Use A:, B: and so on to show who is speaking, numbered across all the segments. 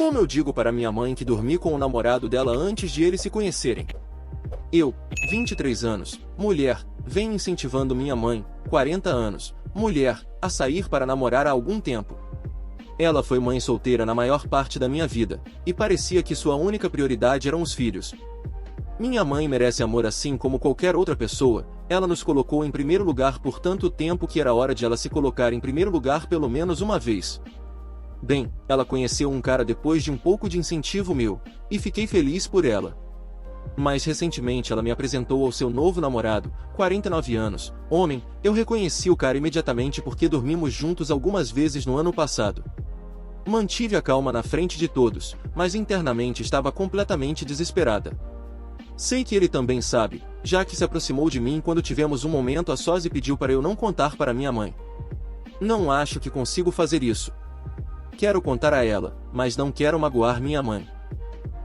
A: Como eu digo para minha mãe que dormi com o namorado dela antes de eles se conhecerem? Eu, 23 anos, mulher, venho incentivando minha mãe, 40 anos, mulher, a sair para namorar há algum tempo. Ela foi mãe solteira na maior parte da minha vida, e parecia que sua única prioridade eram os filhos. Minha mãe merece amor assim como qualquer outra pessoa, ela nos colocou em primeiro lugar por tanto tempo que era hora de ela se colocar em primeiro lugar pelo menos uma vez. Bem, ela conheceu um cara depois de um pouco de incentivo meu, e fiquei feliz por ela. Mas recentemente ela me apresentou ao seu novo namorado, 49 anos, homem, eu reconheci o cara imediatamente porque dormimos juntos algumas vezes no ano passado. Mantive a calma na frente de todos, mas internamente estava completamente desesperada. Sei que ele também sabe, já que se aproximou de mim quando tivemos um momento a sós e pediu para eu não contar para minha mãe. Não acho que consigo fazer isso. Quero contar a ela, mas não quero magoar minha mãe.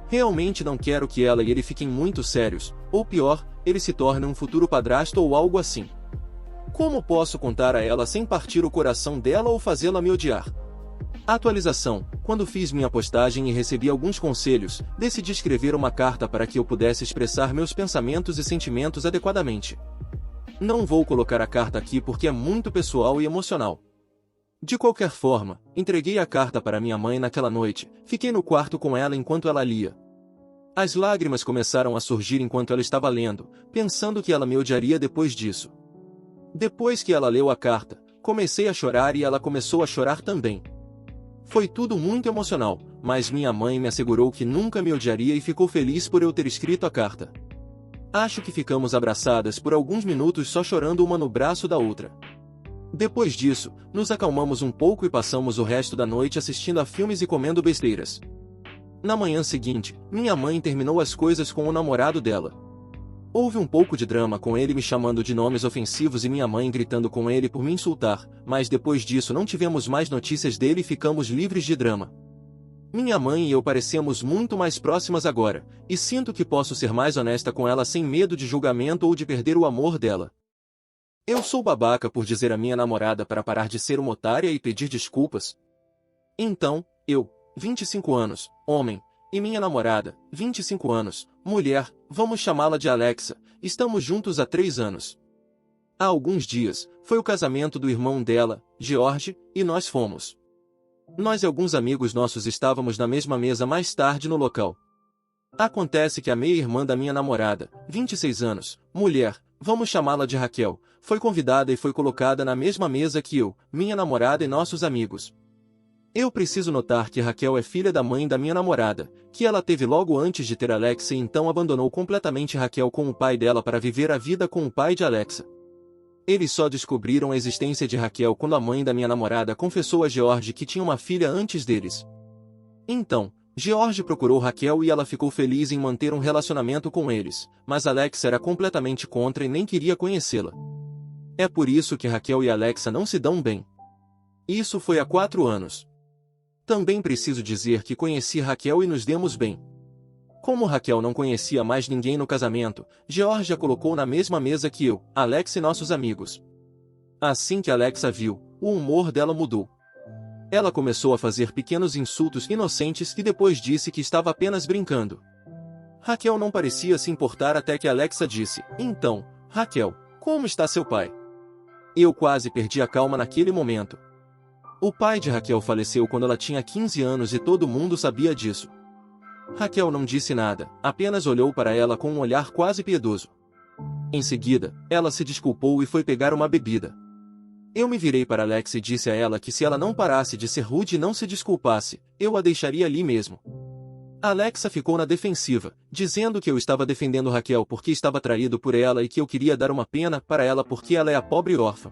A: Realmente não quero que ela e ele fiquem muito sérios, ou pior, ele se torne um futuro padrasto ou algo assim. Como posso contar a ela sem partir o coração dela ou fazê-la me odiar? Atualização: quando fiz minha postagem e recebi alguns conselhos, decidi escrever uma carta para que eu pudesse expressar meus pensamentos e sentimentos adequadamente. Não vou colocar a carta aqui porque é muito pessoal e emocional. De qualquer forma, entreguei a carta para minha mãe naquela noite, fiquei no quarto com ela enquanto ela lia. As lágrimas começaram a surgir enquanto ela estava lendo, pensando que ela me odiaria depois disso. Depois que ela leu a carta, comecei a chorar e ela começou a chorar também. Foi tudo muito emocional, mas minha mãe me assegurou que nunca me odiaria e ficou feliz por eu ter escrito a carta. Acho que ficamos abraçadas por alguns minutos só chorando uma no braço da outra. Depois disso, nos acalmamos um pouco e passamos o resto da noite assistindo a filmes e comendo besteiras. Na manhã seguinte, minha mãe terminou as coisas com o namorado dela. Houve um pouco de drama com ele me chamando de nomes ofensivos e minha mãe gritando com ele por me insultar, mas depois disso não tivemos mais notícias dele e ficamos livres de drama. Minha mãe e eu parecemos muito mais próximas agora, e sinto que posso ser mais honesta com ela sem medo de julgamento ou de perder o amor dela. Eu sou babaca por dizer à minha namorada para parar de ser uma otária e pedir desculpas? Então, eu, 25 anos, homem, e minha namorada, 25 anos, mulher, vamos chamá-la de Alexa, estamos juntos há 3 anos. Há alguns dias, foi o casamento do irmão dela, George, e nós fomos. Nós e alguns amigos nossos estávamos na mesma mesa mais tarde no local. Acontece que a meia-irmã da minha namorada, 26 anos, mulher, vamos chamá-la de Raquel, foi convidada e foi colocada na mesma mesa que eu, minha namorada e nossos amigos. Eu preciso notar que Raquel é filha da mãe da minha namorada, que ela teve logo antes de ter Alexa e então abandonou completamente Raquel com o pai dela para viver a vida com o pai de Alexa. Eles só descobriram a existência de Raquel quando a mãe da minha namorada confessou a George que tinha uma filha antes deles. Então, George procurou Raquel e ela ficou feliz em manter um relacionamento com eles, mas Alexa era completamente contra e nem queria conhecê-la. É por isso que Raquel e Alexa não se dão bem. Isso foi há 4 anos. Também preciso dizer que conheci Raquel e nos demos bem. Como Raquel não conhecia mais ninguém no casamento, George a colocou na mesma mesa que eu, Alexa e nossos amigos. Assim que Alexa viu, o humor dela mudou. Ela começou a fazer pequenos insultos inocentes e depois disse que estava apenas brincando. Raquel não parecia se importar até que Alexa disse: "Então, Raquel, como está seu pai?" Eu quase perdi a calma naquele momento. O pai de Raquel faleceu quando ela tinha 15 anos e todo mundo sabia disso. Raquel não disse nada, apenas olhou para ela com um olhar quase piedoso. Em seguida, ela se desculpou e foi pegar uma bebida. Eu me virei para Alex e disse a ela que se ela não parasse de ser rude e não se desculpasse, eu a deixaria ali mesmo. Alexa ficou na defensiva, dizendo que eu estava defendendo Raquel porque estava traído por ela e que eu queria dar uma pena para ela porque ela é a pobre órfã.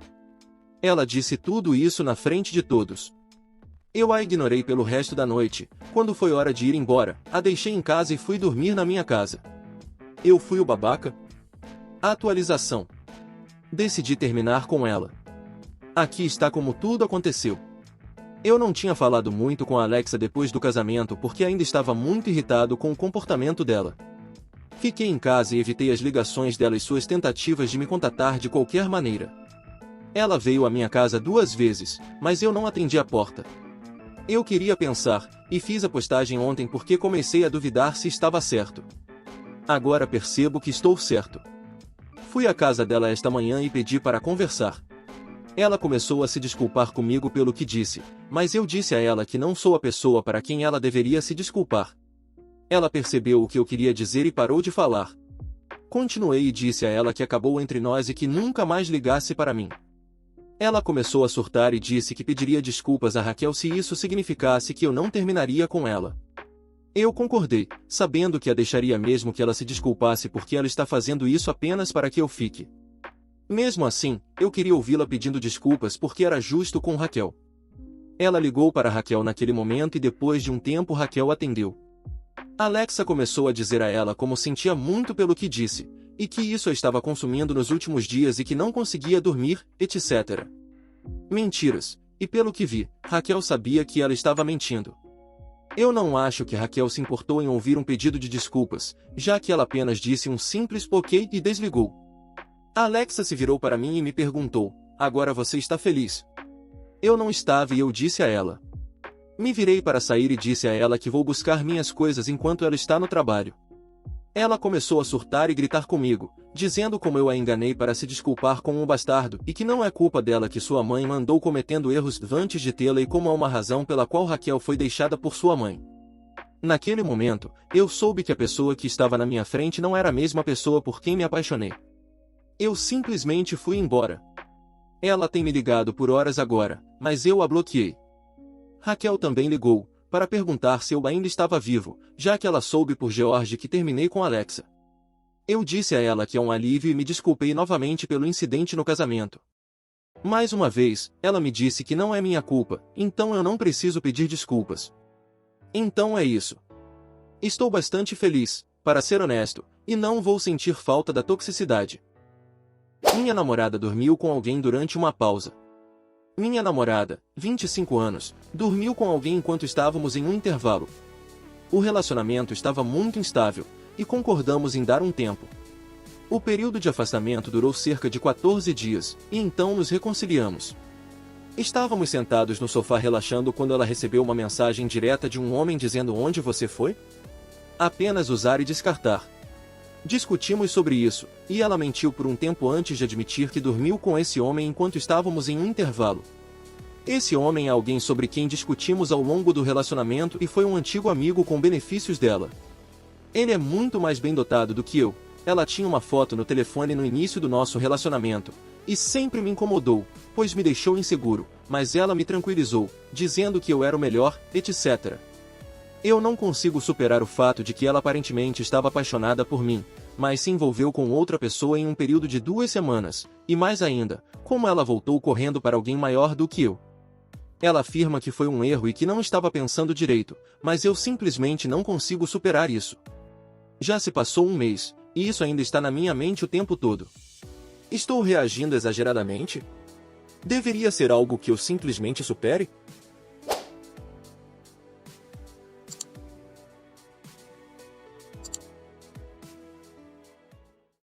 A: Ela disse tudo isso na frente de todos. Eu a ignorei pelo resto da noite. Quando foi hora de ir embora, a deixei em casa e fui dormir na minha casa. Eu fui o babaca? Atualização. Decidi terminar com ela. Aqui está como tudo aconteceu. Eu não tinha falado muito com a Alexa depois do casamento porque ainda estava muito irritado com o comportamento dela. Fiquei em casa e evitei as ligações dela e suas tentativas de me contatar de qualquer maneira. Ela veio à minha casa 2 vezes, mas eu não atendi a porta. Eu queria pensar, e fiz a postagem ontem porque comecei a duvidar se estava certo. Agora percebo que estou certo. Fui à casa dela esta manhã e pedi para conversar. Ela começou a se desculpar comigo pelo que disse, mas eu disse a ela que não sou a pessoa para quem ela deveria se desculpar. Ela percebeu o que eu queria dizer e parou de falar. Continuei e disse a ela que acabou entre nós e que nunca mais ligasse para mim. Ela começou a surtar e disse que pediria desculpas a Raquel se isso significasse que eu não terminaria com ela. Eu concordei, sabendo que a deixaria mesmo que ela se desculpasse porque ela está fazendo isso apenas para que eu fique. Mesmo assim, eu queria ouvi-la pedindo desculpas porque era justo com Raquel. Ela ligou para Raquel naquele momento e depois de um tempo Raquel atendeu. Alexa começou a dizer a ela como sentia muito pelo que disse, e que isso a estava consumindo nos últimos dias e que não conseguia dormir, etc. Mentiras, e pelo que vi, Raquel sabia que ela estava mentindo. Eu não acho que Raquel se importou em ouvir um pedido de desculpas, já que ela apenas disse um simples ok e desligou. A Alexa se virou para mim e me perguntou, agora você está feliz? Eu não estava e eu disse a ela. Me virei para sair e disse a ela que vou buscar minhas coisas enquanto ela está no trabalho. Ela começou a surtar e gritar comigo, dizendo como eu a enganei para se desculpar com um bastardo e que não é culpa dela que sua mãe mandou cometendo erros antes de tê-la e como há uma razão pela qual Raquel foi deixada por sua mãe. Naquele momento, eu soube que a pessoa que estava na minha frente não era a mesma pessoa por quem me apaixonei. Eu simplesmente fui embora. Ela tem me ligado por horas agora, mas eu a bloqueei. Raquel também ligou, para perguntar se eu ainda estava vivo, já que ela soube por George que terminei com Alexa. Eu disse a ela que é um alívio e me desculpei novamente pelo incidente no casamento. Mais uma vez, ela me disse que não é minha culpa, então eu não preciso pedir desculpas. Então é isso. Estou bastante feliz, para ser honesto, e não vou sentir falta da toxicidade. Minha namorada dormiu com alguém durante uma pausa. Minha namorada, 25 anos, dormiu com alguém enquanto estávamos em um intervalo. O relacionamento estava muito instável, e concordamos em dar um tempo. O período de afastamento durou cerca de 14 dias, e então nos reconciliamos. Estávamos sentados no sofá relaxando quando ela recebeu uma mensagem direta de um homem dizendo onde você foi? Apenas usar e descartar. Discutimos sobre isso, e ela mentiu por um tempo antes de admitir que dormiu com esse homem enquanto estávamos em um intervalo. Esse homem é alguém sobre quem discutimos ao longo do relacionamento e foi um antigo amigo com benefícios dela. Ele é muito mais bem dotado do que eu. Ela tinha uma foto no telefone no início do nosso relacionamento, e sempre me incomodou, pois me deixou inseguro, mas ela me tranquilizou, dizendo que eu era o melhor, etc. Eu não consigo superar o fato de que ela aparentemente estava apaixonada por mim, mas se envolveu com outra pessoa em um período de 2 semanas, e mais ainda, como ela voltou correndo para alguém maior do que eu. Ela afirma que foi um erro e que não estava pensando direito, mas eu simplesmente não consigo superar isso. Já se passou um mês, e isso ainda está na minha mente o tempo todo. Estou reagindo exageradamente? Deveria ser algo que eu simplesmente supere?